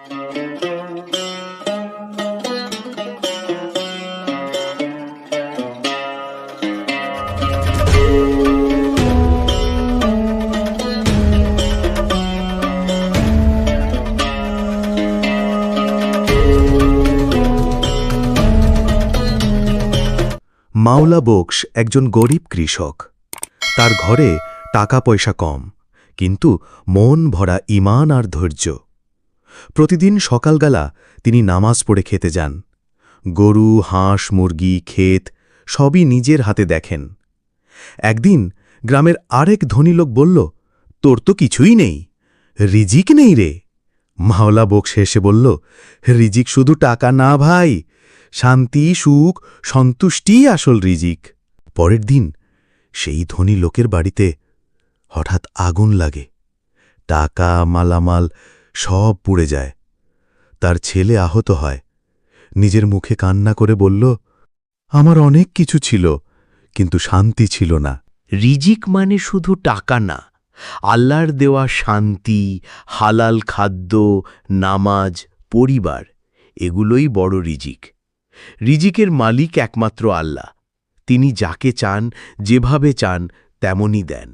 মাওলা বক্স একজন গরিব কৃষক। তার ঘরে টাকা পয়সা কম, কিন্তু মন ভরা ঈমান আর ধৈর্য। প্রতিদিন সকালবেলা তিনি নামাজ পড়ে খেতে যান। গরু, হাঁস, মুরগি, ক্ষেত সবই নিজের হাতে দেখেন। একদিন গ্রামের আরেক ধনী লোক বলল, তোর তো কিছুই নেই, রিজিক নেই রে। মাওলা বক্স হেসে বলল, রিজিক শুধু টাকা না ভাই, শান্তি, সুখ, সন্তুষ্টিই আসল রিজিক। পরের দিন সেই ধনী লোকের বাড়িতে হঠাৎ আগুন লাগে। টাকা, মালামাল সব পুড়ে যায়। তার ছেলে আহত হয়। নিজের মুখে কান্না করে বলল, আমার অনেক কিছু ছিল, কিন্তু শান্তি ছিল না। রিজিক মানে শুধু টাকা না, আল্লাহর দেওয়া শান্তি, হালাল খাদ্য, নামাজ, পরিবার, এগুলোই বড় রিজিক। রিজিকের মালিক একমাত্র আল্লাহ। তিনি যাকে চান, যেভাবে চান তেমনই দেন।